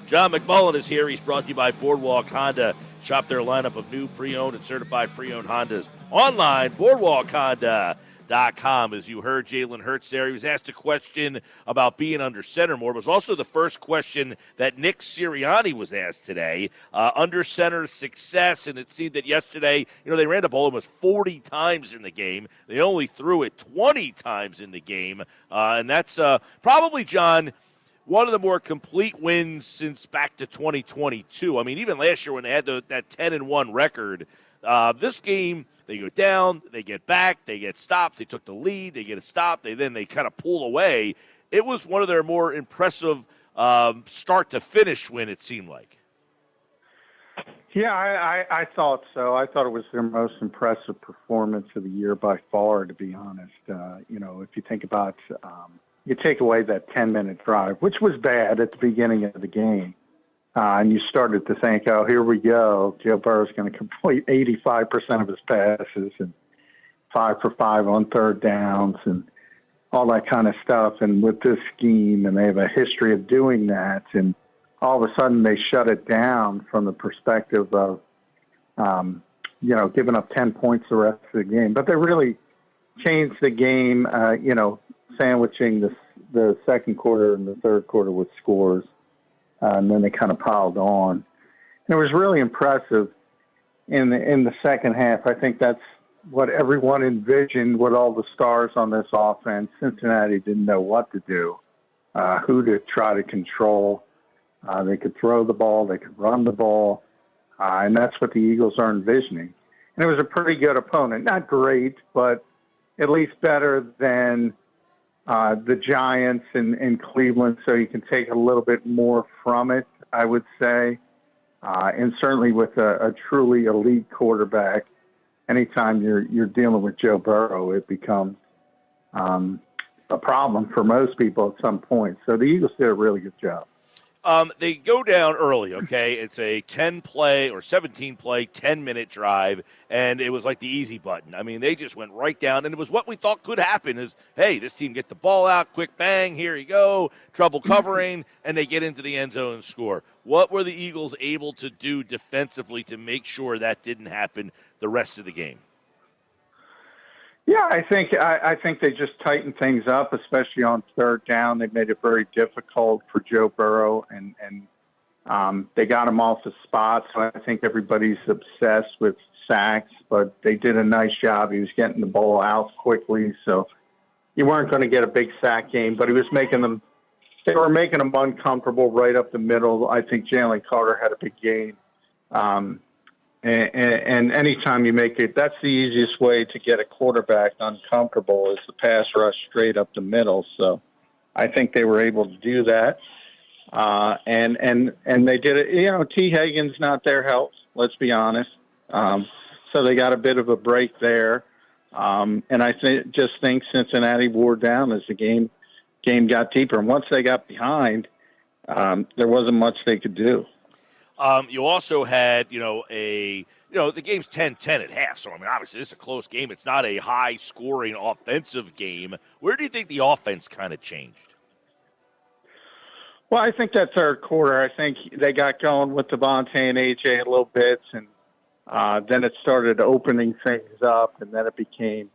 John Mcmullen is here. He's brought to you by Boardwalk Honda. Shop their lineup of new pre-owned and certified pre-owned Hondas online, boardwalkhonda.com. As you heard Jalen Hurts there, he was asked a question about being under center more. It was also the first question that Nick Sirianni was asked today. Under center success, and it seemed that yesterday, they ran the ball almost 40 times in the game. They only threw it 20 times in the game. And that's probably, John, one of the more complete wins since back to 2022. I mean, even last year when they had that 10-1 record, this game, they go down, they get back, they get stopped, they took the lead, they get a stop, then they kind of pull away. It was one of their more impressive start to finish win, it seemed like. Yeah, I thought so. I thought it was their most impressive performance of the year by far, to be honest. If you think about you take away that 10-minute drive, which was bad at the beginning of the game, and you started to think, oh, here we go. Joe Burrow's going to complete 85% of his passes and 5 for 5 on third downs and all that kind of stuff. And with this scheme, and they have a history of doing that, and all of a sudden they shut it down from the perspective of, giving up 10 points the rest of the game. But they really changed the game, sandwiching the second quarter and the third quarter with scores, and then they kind of piled on. And it was really impressive in the second half. I think that's what everyone envisioned with all the stars on this offense. Cincinnati didn't know what to do, who to try to control. They could throw the ball, they could run the ball, and that's what the Eagles are envisioning. And it was a pretty good opponent. Not great, but at least better than the Giants in Cleveland, so you can take a little bit more from it, I would say. And certainly with a truly elite quarterback, anytime you're dealing with Joe Burrow, it becomes a problem for most people at some point. So the Eagles did a really good job. They go down early, okay? It's a 10-play or 17-play, 10-minute drive, and it was like the easy button. I mean, they just went right down, and it was what we thought could happen is, hey, this team get the ball out, quick bang, here you go, trouble covering, and they get into the end zone and score. What were the Eagles able to do defensively to make sure that didn't happen the rest of the game? Yeah, I think they just tightened things up, especially on third down. They made it very difficult for Joe Burrow, and they got him off the spot. So I think everybody's obsessed with sacks, but they did a nice job. He was getting the ball out quickly, so you weren't going to get a big sack game. But he was making them. They were making them uncomfortable right up the middle. I think Jalen Carter had a big game. And anytime you make it, that's the easiest way to get a quarterback uncomfortable is the pass rush straight up the middle. So I think they were able to do that. And they did it. T. Hagen's not their help, let's be honest. So they got a bit of a break there. And I just think Cincinnati wore down as the game got deeper. And once they got behind, there wasn't much they could do. You also had, the game's 10-10 at half. So, I mean, obviously, this is a close game. It's not a high-scoring offensive game. Where do you think the offense kind of changed? Well, I think that third quarter, I think they got going with Devontae and A.J. a little bit, and then it started opening things up, and then it became,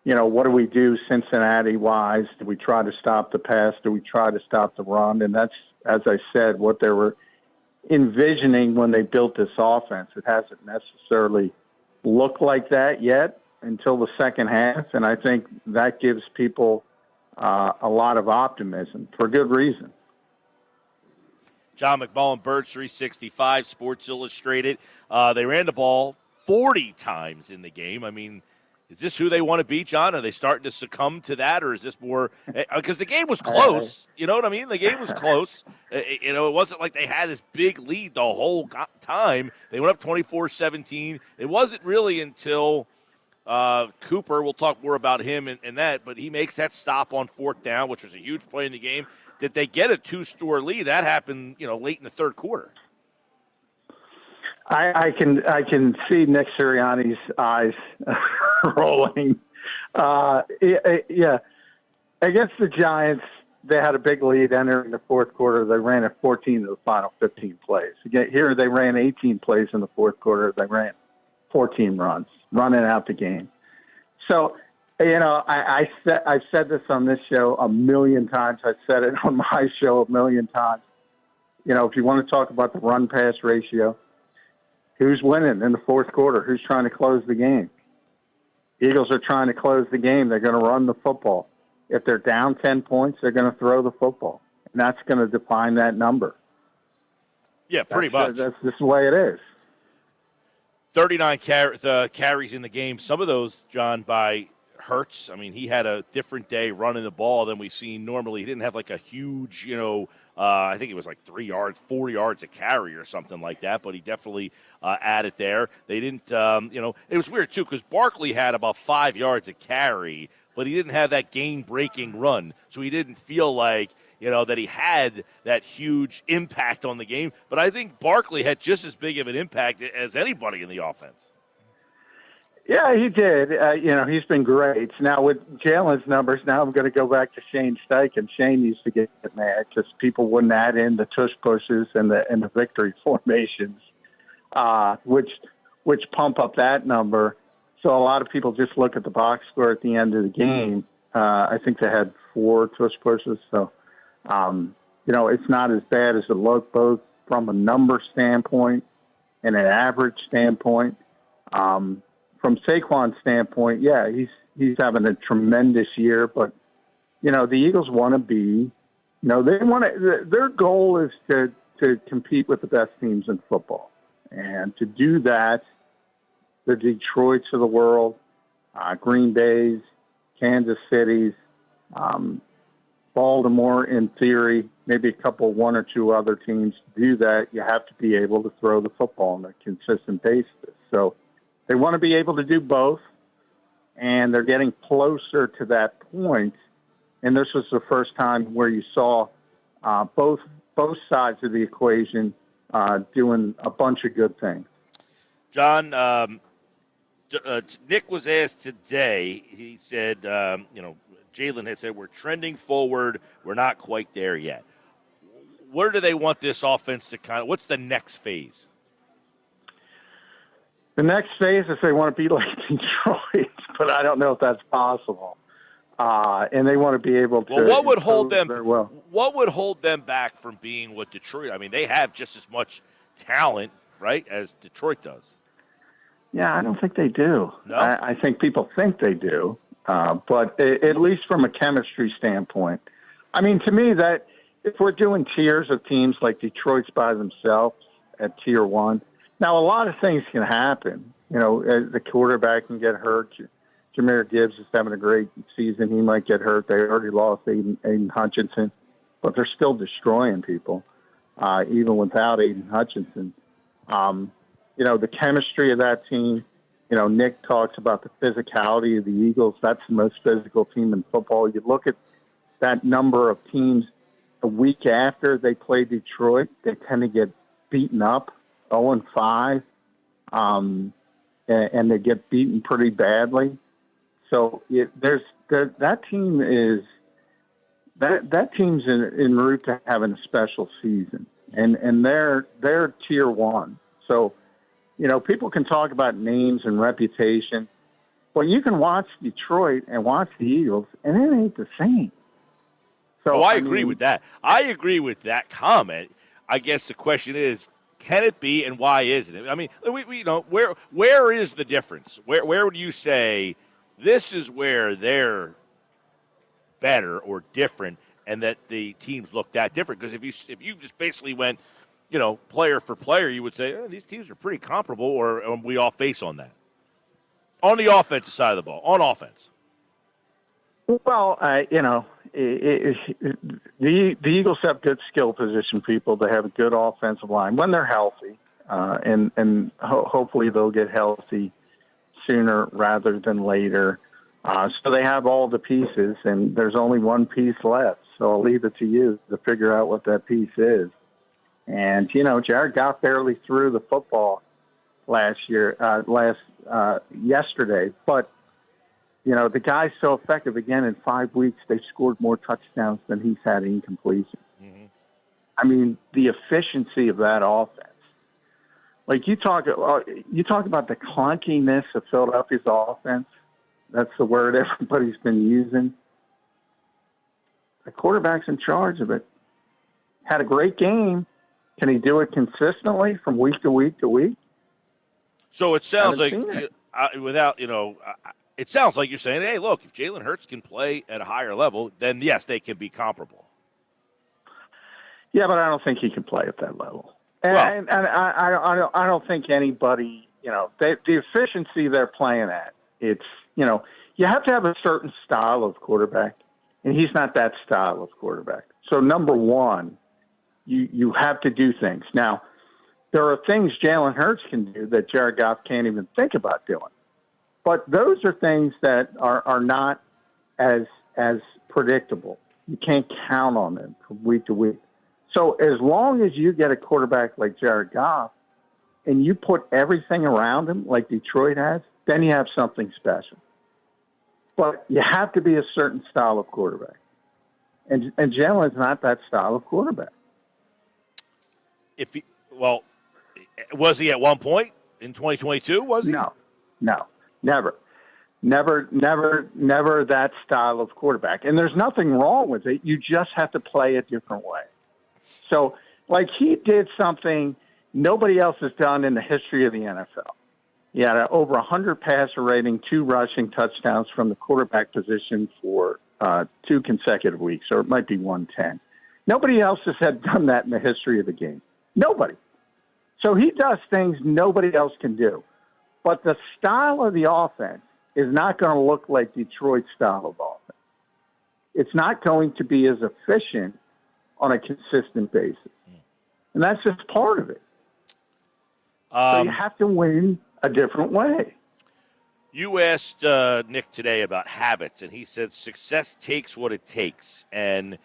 what do we do Cincinnati-wise? Do we try to stop the pass? Do we try to stop the run? And that's, as I said, what they were envisioning when they built this offense. It hasn't necessarily looked like that yet until the second half, and I think that gives people a lot of optimism for good reason. John Mcmullen, Birds 365, Sports Illustrated. They ran the ball 40 times in the game. I mean, is this who they want to be, John? Are they starting to succumb to that, or is this more – because the game was close. You know what I mean? The game was close. It wasn't like they had this big lead the whole time. They went up 24-17. It wasn't really until Cooper – we'll talk more about him and that, but he makes that stop on fourth down, which was a huge play in the game, that they get a two-score lead. That happened, late in the third quarter. I can see Nick Sirianni's eyes rolling. Yeah, against the Giants, they had a big lead entering the fourth quarter. They ran it 14 of the final 15 plays. Again, here they ran 18 plays in the fourth quarter. They ran 14 runs, running out the game. So, I've said this on this show a million times. I've said it on my show a million times. If you want to talk about the run-pass ratio, who's winning in the fourth quarter? Who's trying to close the game? Eagles are trying to close the game. They're going to run the football. If they're down 10 points, they're going to throw the football. And that's going to define that number. Yeah, pretty much. That's just the way it is. 39 carries in the game. Some of those, John, by Hurts. I mean, he had a different day running the ball than we've seen normally. He didn't have like a huge, I think it was like 3 yards, 4 yards a carry or something like that, but he definitely added there. They didn't, it was weird too because Barkley had about 5 yards a carry, but he didn't have that game-breaking run, so he didn't feel like, that he had that huge impact on the game. But I think Barkley had just as big of an impact as anybody in the offense. Yeah, he did. He's been great. Now, with Jalen's numbers, now I'm going to go back to Shane Steichen. Shane used to get mad because people wouldn't add in the tush pushes and the victory formations, which pump up that number. So a lot of people just look at the box score at the end of the game. I think they had 4 tush pushes. So, it's not as bad as it looked, both from a number standpoint and an average standpoint. From Saquon's standpoint, yeah, he's having a tremendous year, but the Eagles want to be, their goal is to compete with the best teams in football, and to do that, the Detroits of the world, Green Bay's, Kansas City's, Baltimore, in theory, maybe one or two other teams. To do that, you have to be able to throw the football on a consistent basis. So they want to be able to do both, and they're getting closer to that point. And this was the first time where you saw both sides of the equation doing a bunch of good things. John, Nick was asked today. He said, Jalen had said, we're trending forward. We're not quite there yet. Where do they want this offense to what's the next phase? The next phase is they want to be like Detroit, but I don't know if that's possible. And they want to be able to. Well, what would hold them? What would hold them back from being what Detroit? I mean, they have just as much talent, right, as Detroit does. Yeah, I don't think they do. No? I think people think they do, but at least from a chemistry standpoint. I mean, to me, that if we're doing tiers of teams like Detroit's by themselves at tier 1. Now, a lot of things can happen. The quarterback can get hurt. Jahmyr Gibbs is having a great season. He might get hurt. They already lost Aiden Hutchinson, but they're still destroying people, even without Aiden Hutchinson. The chemistry of that team, Nick talks about the physicality of the Eagles. That's the most physical team in football. You look at that number of teams a week after they play Detroit, they tend to get beaten up. 0-5, and they get beaten pretty badly. So that team is that team's en route to having a special season, and they're tier 1. So people can talk about names and reputation, but you can watch Detroit and watch the Eagles, and it ain't the same. So I agree with that. I agree with that comment. I guess the question is, can it be, and why isn't it? I mean, where is the difference? Where would you say this is where they're better or different, and that the teams look that different? Because if you just basically went, player for player, you would say these teams are pretty comparable, or are we off base on that? On the offensive side of the ball, on offense. Well, the Eagles have good skill position people. They have a good offensive line when they're healthy, and hopefully they'll get healthy sooner rather than later. So they have all the pieces, and there's only one piece left. So I'll leave it to you to figure out what that piece is. And Jared Goff barely threw the football yesterday, but The guy's so effective. Again, in 5 weeks, they scored more touchdowns than he's had incompletions. Mm-hmm. I mean, the efficiency of that offense. Like you talk about the clunkiness of Philadelphia's offense. That's the word everybody's been using. The quarterback's in charge of it. Had a great game. Can he do it consistently from week to week to week? So it sounds like it sounds like you're saying, hey, look, if Jalen Hurts can play at a higher level, then yes, they can be comparable. Yeah, but I don't think he can play at that level. And I don't think anybody, the efficiency they're playing at, it's, you have to have a certain style of quarterback, and he's not that style of quarterback. So number one, you have to do things. Now, there are things Jalen Hurts can do that Jared Goff can't even think about doing. But those are things that are not as predictable. You can't count on them from week to week. So as long as you get a quarterback like Jared Goff and you put everything around him like Detroit has, then you have something special. But you have to be a certain style of quarterback. And Jalen's not that style of quarterback. Was he at one point in 2022? Was he? No, never that style of quarterback. And there's nothing wrong with it. You just have to play a different way. So, like, he did something nobody else has done in the history of the NFL. He had over 100 passer rating, 2 rushing touchdowns from the quarterback position for 2 consecutive weeks, or it might be 110. Nobody else has done that in the history of the game. Nobody. So he does things nobody else can do. But the style of the offense is not going to look like Detroit's style of offense. It's not going to be as efficient on a consistent basis. And that's just part of it. So you have to win a different way. You asked Nick today about habits, and he said success takes what it takes. And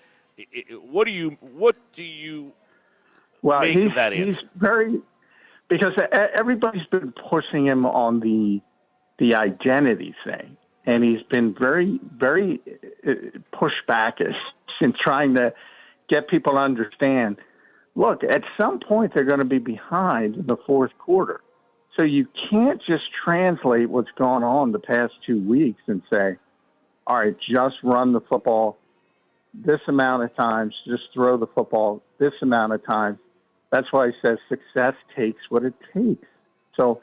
what do you make of that answer? He's very – because everybody's been pushing him on the identity thing, and he's been very, very pushbackish in trying to get people to understand, look, at some point they're going to be behind in the fourth quarter. So you can't just translate what's gone on the past 2 weeks and say, all right, just run the football this amount of times, just throw the football this amount of times. That's why he says success takes what it takes. So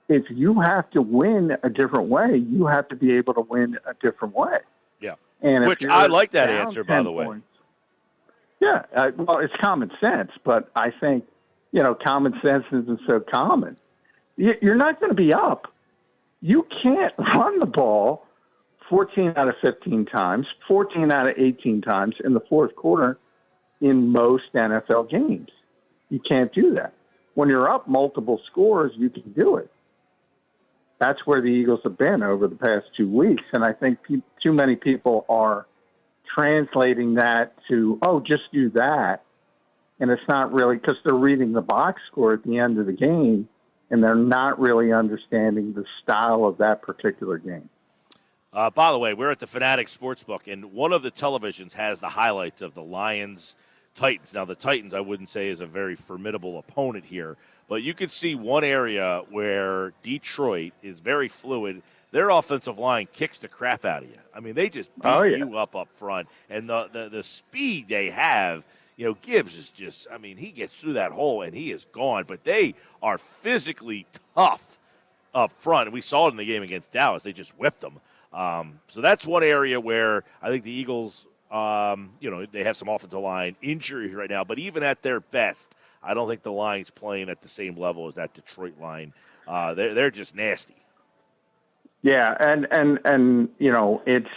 if you have to win a different way, you have to be able to win a different way. Yeah. And which I like that answer, by the way. Yeah. Well, it's common sense, but I think, common sense isn't so common. You're not going to be up. You can't run the ball 14 out of 15 times, 14 out of 18 times in the fourth quarter in most NFL games. You can't do that. When you're up multiple scores, you can do it. That's where the Eagles have been over the past 2 weeks. And I think too many people are translating that to, just do that. And it's not really, because they're reading the box score at the end of the game, and they're not really understanding the style of that particular game. By the way, we're at the Fanatics Sportsbook, and one of the televisions has the highlights of the Lions-Titans. Now, the Titans, I wouldn't say, is a very formidable opponent here, but you can see one area where Detroit is very fluid. Their offensive line kicks the crap out of you. I mean, they just beat you up front, and the speed they have. Gibbs is just, he gets through that hole and he is gone. But they are physically tough up front. And we saw it in the game against Dallas. They just whipped them. So that's one area where I think the Eagles, they have some offensive line injuries right now. But even at their best, I don't think the line's playing at the same level as that Detroit line. They're just nasty. Yeah, and it's,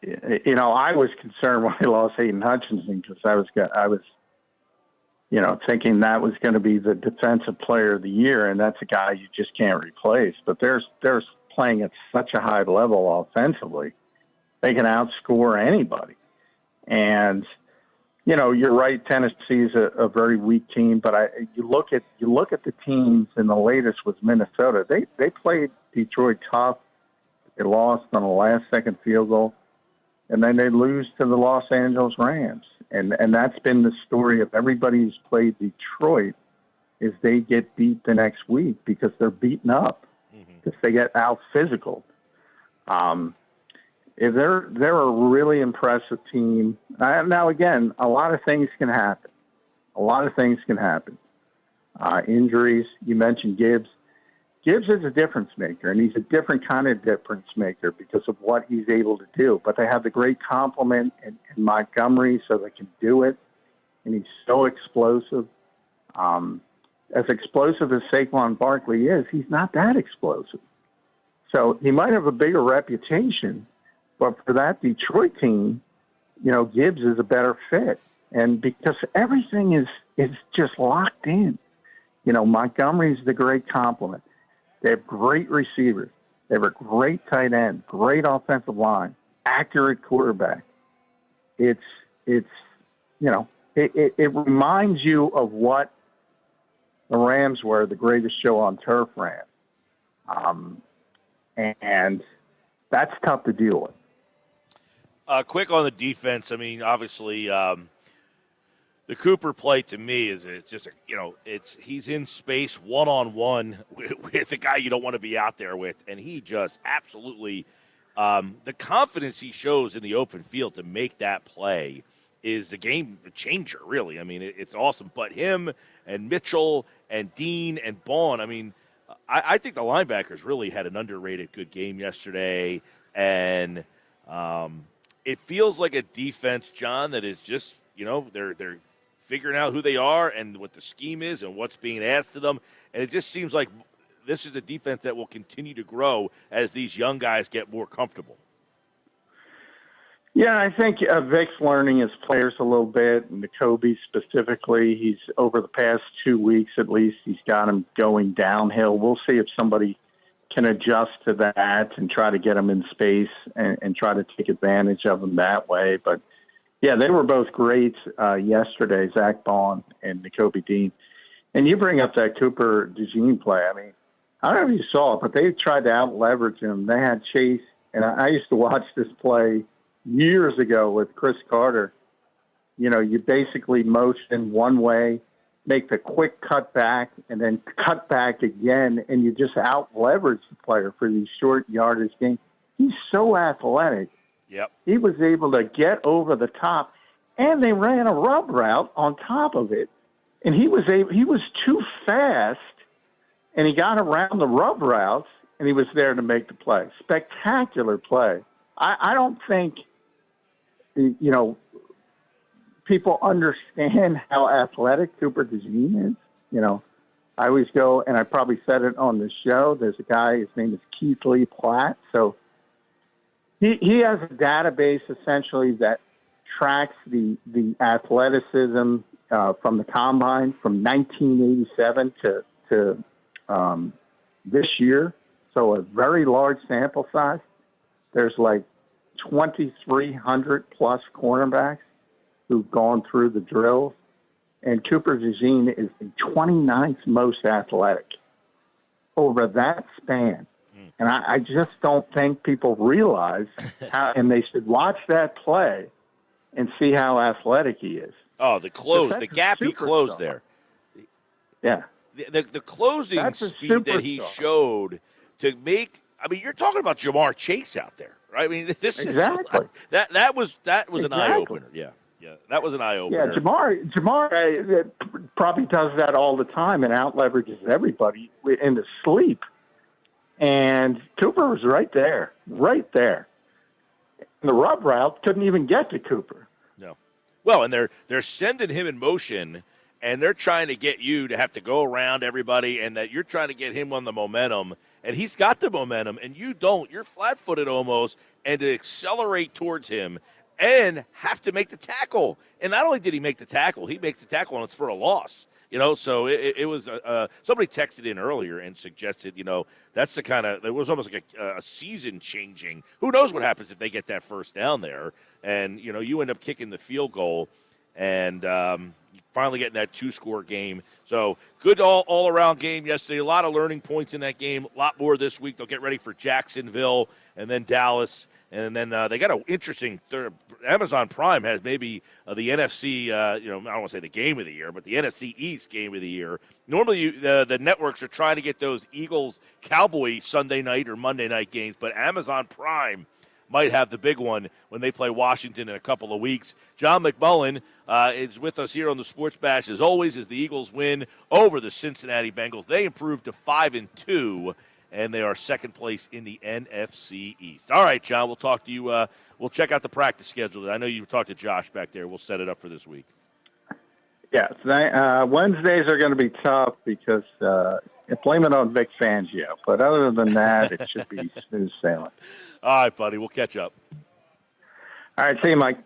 I was concerned when I lost Hayden Hutchinson because I was thinking that was going to be the defensive player of the year, and that's a guy you just can't replace. But they're playing at such a high level offensively, they can outscore anybody. And you're right. Tennessee's a very weak team, but you look at the teams, and the latest was Minnesota. They played Detroit tough. They lost on a last-second field goal, and then they lose to the Los Angeles Rams. And that's been the story of everybody who's played Detroit, is they get beat the next week because they're beaten up, because they get out physical. They're a really impressive team. Now, again, a lot of things can happen. Injuries, you mentioned Gibbs. Gibbs is a difference maker, and he's a different kind of difference maker because of what he's able to do. But they have the great complement in Montgomery, so they can do it. And he's so explosive. As explosive as Saquon Barkley is, he's not that explosive. So he might have a bigger reputation, but for that Detroit team, Gibbs is a better fit. And because everything is just locked in. Montgomery's the great complement. They have great receivers. They have a great tight end, great offensive line, accurate quarterback. It reminds you of what the Rams were, the greatest show on turf ran. And that's tough to deal with. Quick on the defense. I mean, obviously, the Cooper play to me is it's just he's in space one-on-one with a guy you don't want to be out there with, and he just absolutely the confidence he shows in the open field to make that play is a game changer, really. I mean, it's awesome. But him and Mitchell and Dean and Bond, I mean, I think the linebackers really had an underrated good game yesterday, and it feels like a defense, John, that is just they're figuring out who they are and what the scheme is and what's being asked of them. And it just seems like this is a defense that will continue to grow as these young guys get more comfortable. Yeah, I think Vic's learning his players a little bit, and Jacoby specifically. He's, over the past 2 weeks at least, he's got him going downhill. We'll see if somebody can adjust to that and try to get him in space and try to take advantage of him that way. But yeah, they were both great yesterday, Zach Bond and Nakobe Dean. And you bring up that Cooper DeJean play. I mean, I don't know if you saw it, but they tried to out-leverage him. They had Chase, and I used to watch this play years ago with Chris Carter. You basically motion one way, make the quick cut back, and then cut back again, and you just out-leverage the player for these short yardage games. He's so athletic. Yep. He was able to get over the top, and they ran a rub route on top of it. And he was too fast, and he got around the rub routes, and he was there to make the play. Spectacular play. I don't think, people understand how athletic Cooper DeJean is. I always go, and I probably said it on the show, there's a guy, his name is Keith Lee Platt. So he has a database essentially that tracks the athleticism from the combine from 1987 to this year. So a very large sample size. There's like 2,300 plus cornerbacks who've gone through the drills, and Cooper DeJean is the 29th most athletic over that span. And I just don't think people realize how, and they should watch that play and see how athletic he is. Oh, the gap he closed there. Yeah. The closing speed that he showed to make, I mean, you're talking about Jamar Chase out there, right? I mean, this exactly. that was an eye-opener. Yeah, that was an eye-opener. Yeah, Jamar probably does that all the time and out-leverages everybody into sleep. And Cooper was right there. And the rub route couldn't even get to Cooper. No. Well, and they're sending him in motion, and they're trying to get you to have to go around everybody, and that you're trying to get him on the momentum, and he's got the momentum, and you don't. You're flat-footed almost, and to accelerate towards him and have to make the tackle. And not only did he make the tackle, he makes the tackle, and it's for a loss. So it was somebody texted in earlier and suggested, that's the kind of, it was almost like a season changing. Who knows what happens if they get that first down there, and you end up kicking the field goal, and finally getting that 2-score game. So good all-around game yesterday. A lot of learning points in that game. A lot more this week. They'll get ready for Jacksonville and then Dallas. And then they got an interesting Amazon Prime has maybe the NFC, I don't want to say the game of the year, but the NFC East game of the year. Normally the networks are trying to get those Eagles-Cowboys Sunday night or Monday night games, but Amazon Prime might have the big one when they play Washington in a couple of weeks. John Mcmullen is with us here on the Sports Bash, as always, as the Eagles win over the Cincinnati Bengals. They improved to 5-2. And they are second place in the NFC East. All right, John, we'll talk to you. We'll check out the practice schedule. I know you talked to Josh back there. We'll set it up for this week. Yeah, Wednesdays are going to be tough because blame it on Vic Fangio. But other than that, it should be smooth sailing. All right, buddy. We'll catch up. All right, see you, Mike.